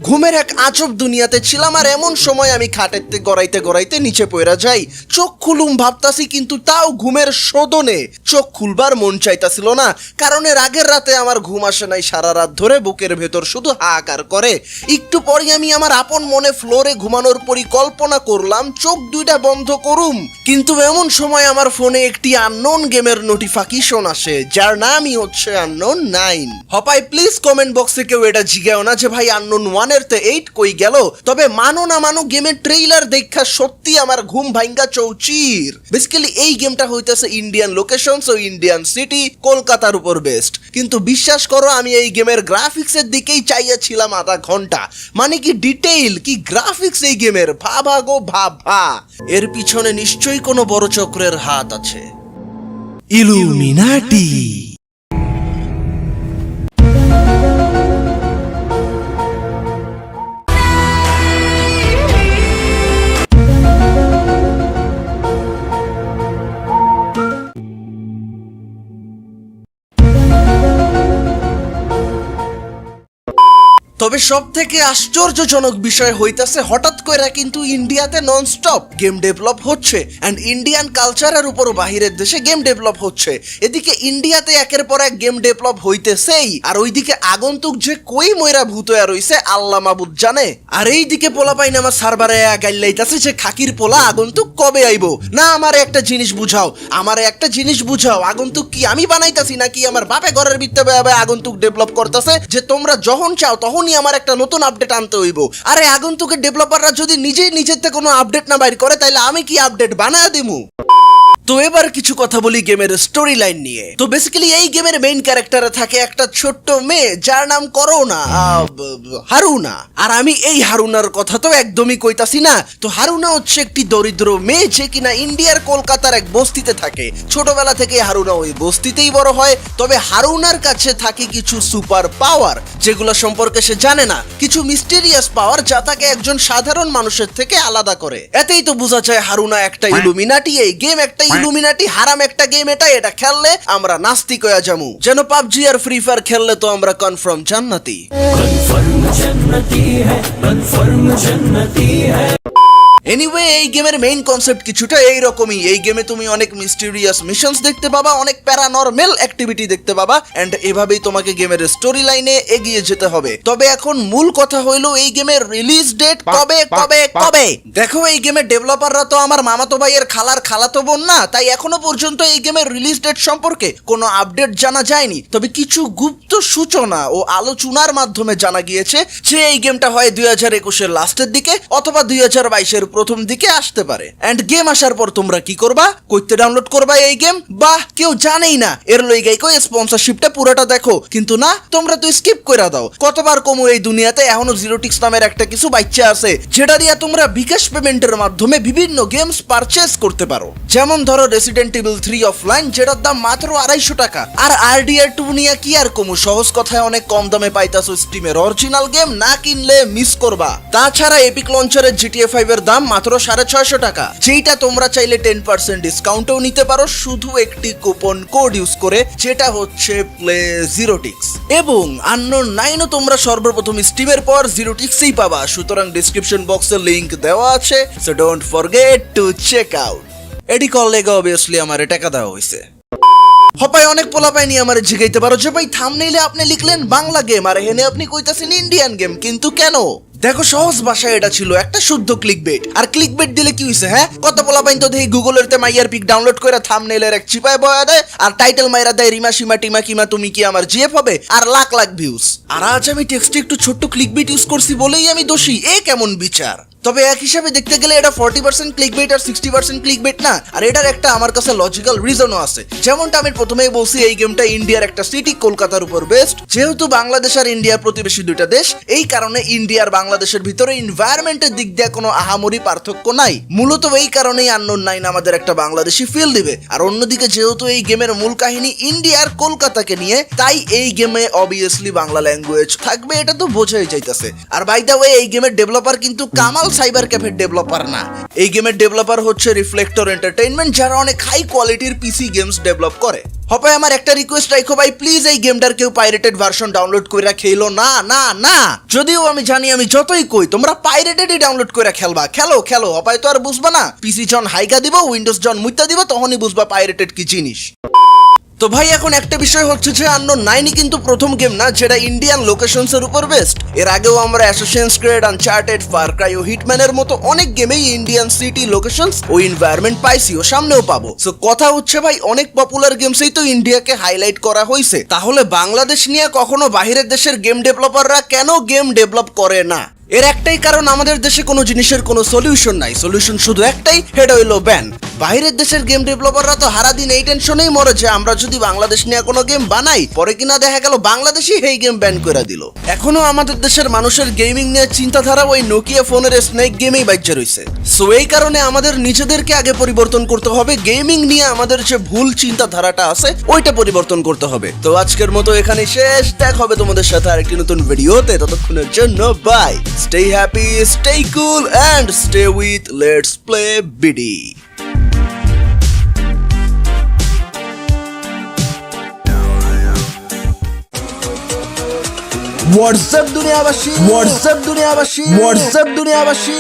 ঘুমের এক আজব দুনিয়াতে ছিলাম, আর এমন সময় আমি খাটেতে গড়াইতে গড়াইতে নিচে পড়া যাই। চোখ খুলুম ভাবতাছি, কিন্তু তাও ঘুমের শোধনে চোখ খুলবার মন চাইতাছিল না, কারণ এর আগের রাতে আমার ঘুম আসে নাই সারা রাত ধরে, বুকের ভেতর শুধু হাহাকার করে। একটু পরে আমি আমার আপন মনে ফ্লোরে ঘুমানোর পরিকল্পনা করলাম, চোখ দুইটা বন্ধ করুম, কিন্তু এমন সময় আমার ফোনে একটি আননোন গেমের নোটিফিকেশন আসে, যার নামই হচ্ছে আননোন 9। হপাই প্লিজ কমেন্ট বক্সে কেউ এটা জিজ্ঞাও না যে ভাই আননোন 1 এর তে 8 কই গেল। তবে মানো না মানো, গেমের ট্রেইলার দেখা সত্যি আমার ঘুম ভাঙ্গা চৌচির। বেসিক্যালি এই গেমটা হইতেছে ইন্ডিয়ান লোকেশনস ও ইন্ডিয়ান সিটি কলকাতার উপর বেস্ট, কিন্তু বিশ্বাস করো আমি এই গেমের গ্রাফিক্সের দিকেই চাইয়াছিলাম আধা ঘন্টা। মানে কি ডিটেইল, কি গ্রাফিক্স এই গেমের, ভাবা গো ভাবা। এর পিছনে নিশ্চয়ই কোনো বড় চক্রের হাত আছে। ইলুমিনাটি। তবে সব থেকে আশ্চর্যজনক বিষয় হইতাছে, হঠাৎ করে কিন্তু ইন্ডিয়াতে ননস্টপ গেম ডেভেলপ হচ্ছে, অ্যান্ড ইন্ডিয়ান কালচারের উপর বাহিরের দেশে গেম ডেভেলপ হচ্ছে। এদিকে ইন্ডিয়াতে একের পর এক গেম ডেভেলপ হইতেছেই, আর ওইদিকে আগন্তুক যে কই ময়রা ভূত হয়ে রইছে আল্লাহ মাবুদ জানে। আর এইদিকে পোলা পাইন আমার সার্ভারে গাইলাইতাছে যে খাকির পোলা আগন্তুক কবে আইবো। না, আমারে একটা জিনিস বুঝাও, আগন্তুক কি আমি বানাইতাছি নাকি আমার বাপে ঘরের ভিতরে আগন্তুক ডেভেলপ করতেছে, যে তোমরা যখন চাও তখনই আমার একটা নতুন আপডেট আনতে হইব। আরে আগন্তুকের ডেভেলপাররা যদি নিজের থেকে কোনো আপডেট না বাইর করে, তাইলে আমি কি আপডেট বানায় দিমু? তো এবার কিছু কথা বলি গেমের স্টোরি লাইন নিয়ে। তো বেসিক্যালি এই গেমের মেইন ক্যারেক্টারে থাকে একটা ছোট্ট মেয়ে, যার নাম হারুনা। আর আমি এই হারুনার কথা তো একদমই কইতাছি না। তো হারুনা হচ্ছে একটি দরিদ্র মেয়ে, যে কিনা ইন্ডিয়ার কলকাতার এক বস্তিতে থাকে। ছোটবেলা থেকে হারুনা ওই বস্তিতেই বড় হয়। তবে হারুনার কাছে থাকে কিছু সুপার পাওয়ার, যেগুলো সম্পর্কে সে জানে না, কিছু মিস্টেরিয়াস পাওয়ার, যা তাকে একজন সাধারণ মানুষের থেকে আলাদা করে। এতেই তো বোঝা যায় হারুনা একটা ইলুমিনাটি। এই গেম একটা ইলুমিনাটি, হারাম একটা গেম। এটা খেললে আমরা নাস্তিক হয়ে যামু, যেন পাবজি আর ফ্রি ফায়ার খেললে তো আমরা কনফার্ম জান্নাতি। এনিওয়ে, এই গেমের মেইন কনসেপ্ট কিছুটা এইরকমই। এই গেমে তুমি অনেক মিস্টেরিয়াস মিশনস দেখতে পাবা, অনেক প্যারানরমাল অ্যাক্টিভিটি দেখতে পাবা, এন্ড এভাবেই তোমাকে গেমের স্টোরি লাইনে এগিয়ে যেতে হবে। তবে এখন মূল কথা হইলো এই গেমের রিলিজ ডেট কবে। দেখো, এই গেমের ডেভেলপাররা তো আমার মামাতো ভাইয়ের খালার খালাতো বোন না, তাই এখনো পর্যন্ত এই গেমের রিলিজ ডেট সম্পর্কে কোনো আপডেট জানা যায়নি। তবে কিছু গুপ্ত সূচনা ও আলোচনার মাধ্যমে জানা গিয়েছে যে এই গেমটা হয় 2021-এর লাস্টের দিকে অথবা 2022-এর প্রথম দিকে আসতে পারে। এন্ড গেম আসার পর তোমরা কি করবা? কইতে ডাউনলোড করবা এই গেম? বাহ, কেউ জানেই না। এর লইগাই কই স্পন্সরশিপটা পুরোটা দেখো, কিন্তু না, তোমরা তো স্কিপ করে দাও। কতবার কমু এই দুনিয়াতে এখনো জিরোটিক্স নামের একটা কিছু বাচ্চা আছে, যেটা দিয়ে তোমরা বিকাশ পেমেন্টের মাধ্যমে বিভিন্ন গেমস পারচেজ করতে পারো। যেমন ধরো রেসিডেন্ট ইভিল 3 অফলাইন, যেটার দাম মাত্র 250 টাকা। আর RDR 2 নিয়ে কি আর কমু, সহজ কথায় অনেক কম দামে পাইতাছো স্টিমের অরিজিনাল গেম, না কিনলে মিস করবা। তাছাড়া এপিক লঞ্চারের GTA 5 এর দাম মাত্র 650 টাকা, যেটা তোমরা চাইলে 10% ডিসকাউন্টও নিতে পারো শুধু একটি কুপন কোড ইউজ করে, যেটা হচ্ছে প্লে জিরোটিক্স। এবং আননোন 9ও তোমরা সর্বপ্রথম স্টিমের পর জিরোটিক্সেই পাবা, সুতরাং ডেসক্রিপশন বক্সে লিংক দেওয়া আছে, so don't forget to check out. এডি কল লেগে অবভিয়াসলি আমার টাকা দেওয়া হয়েছে। হপায় অনেক পোলাপাই নিয়ে আমার জিগাইতে পারো যে ভাই থাম্বনেইলে আপনি লিখলেন বাংলা গেম, আর এখানে আপনি কইতাছেন ইন্ডিয়ান গেম, কিন্তু কেন? দেখো, সহজ ভাষায় এটা ছিল একটা শুদ্ধ ক্লিকবেট। আর ক্লিকবেট দিলে কি হইছে? হ্যাঁ, কত পোলাপাইন তো দেখি গুগলের তে মাইয়ার পিক ডাউনলোড করে থাম্বনেইলের এক চিপায় বয়া দেয়, আর টাইটেল মাইরা দেয় রিমা সীমা টিমা কিমা তুমি কি আমার জিএফ হবে, আর লাখ লাখ ভিউজ। আর আজ আমি টেক্সটে একটু ছোট্ট ক্লিকবেট ইউজ করছি বলেই আমি দোষী, এ কেমন বিচার? তবে এক হিসাবে দেখতে গেলে এটা 40% ক্লিকবেট আর 60% ক্লিকবেট না। আর এটার একটা আমার কাছে লজিক্যাল রিজনও আছে। যেমনটা আমি প্রথমেই বলছি, এই গেমটা ইন্ডিয়ার একটা সিটি কলকাতার উপর বেস্ট। যেহেতু বাংলাদেশ আর ইন্ডিয়ার প্রতিবেশী দুইটা দেশ, এই কারণে ইন্ডিয়া আর বাংলাদেশের ভিতরে এনভায়রনমেন্টের দিক দিয়ে কোনো আহামরি পার্থক্য নাই। মূলত এই কারণেই আননোন 9 আমাদের একটা বাংলাদেশি ফিল দিবে। আর অন্যদিকে যেহেতু এই গেমের মূল কাহিনী ইন্ডিয়ার কলকাতাকে নিয়ে, তাই এই গেমে অবভিয়াসলি বাংলা ল্যাঙ্গুয়েজ থাকবে, এটা তো বোঝাই যাইতাছে। আর বাই দ্য ওয়ে, এই গেমের ডেভেলপার কিন্তু কামাল সাইবার ক্যাফের ডেভেলপার না, এই গেমের ডেভেলপার হচ্ছে রিফ্লেক্টর এন্টারটেইনমেন্ট, যারা অনেক হাই কোয়ালিটির পিসি গেমস ডেভেলপ করে। হপায় আমার একটা রিকোয়েস্ট রাখো ভাই, প্লিজ এই গেমটার কেউ পাইরেটেড ভার্সন ডাউনলোড করে খেলো না না না। যদিও আমি জানি আমি যতই কই তোমরা পাইরেটেডই ডাউনলোড করে খেলবা, খেলো খেলো, হপায় তো আর বুঝবা না। পিসি জন হাইকা দিব, উইন্ডোজ জন মুইতা দিব, তখনই বুঝবা পাইরেটেড কি জিনিস। তো ভাই এখন একটা বিষয় হচ্ছে যে আননোন 9 কিন্তু প্রথম গেম না যেটা ইন্ডিয়ান লোকেশনস এর উপর বেস্ট। এর আগেও আমরা Assassin's Creed, Uncharted, Far Cry ও হিটম্যানের মতো অনেক গেমেই ইন্ডিয়ান সিটি লোকেশনস ও এনভায়রনমেন্ট পাইছি ও সামনেও পাবো। সো কথা হচ্ছে ভাই অনেক পপুলার গেমসেই তো ইন্ডিয়াকে হাইলাইট করা হয়েছে, তাহলে বাংলাদেশ নিয়ে কখনো বাইরের দেশের গেম ডেভেলপাররা কেন গেম ডেভেলপ করে না? এর একটাই কারণ, আমাদের দেশে কোনো জিনিসের কোনো সলিউশন নাই। সলিউশন শুধু একটাই, সেটা হইলো ব্যান। বাইরের দেশের গেম ডেভেলপাররা তো সারাদিন এই টেনশনেই মরে যে আমরা যদি বাংলাদেশ নিয়ে কোনো গেম বানাই, পরে কিনা দেখা গেল বাংলাদেশই এই গেম ব্যান করে দিল। এখনো আমাদের দেশের মানুষের গেমিং নিয়ে চিন্তাধারা ওই নোকিয়া ফোনের স্নেক গেমেই বাজ্যে রয়েছে। সো এই কারণে আমাদের নিজেদেরকে আগে পরিবর্তন করতে হবে, গেমিং নিয়ে আমাদের যে ভুল চিন্তাধারাটা আছে ওইটা পরিবর্তন করতে হবে। তো আজকের মতো এখানে শেষ, দেখা হবে তোমাদের সাথে আরেকটি নতুন ভিডিওতে। ততক্ষণের জন্য by, stay happy, stay cool and stay with Let's Play BD. WhatsApp দুনিয়াবাসী, WhatsApp দুনিয়াবাসী, WhatsApp দুনিয়াবাসী।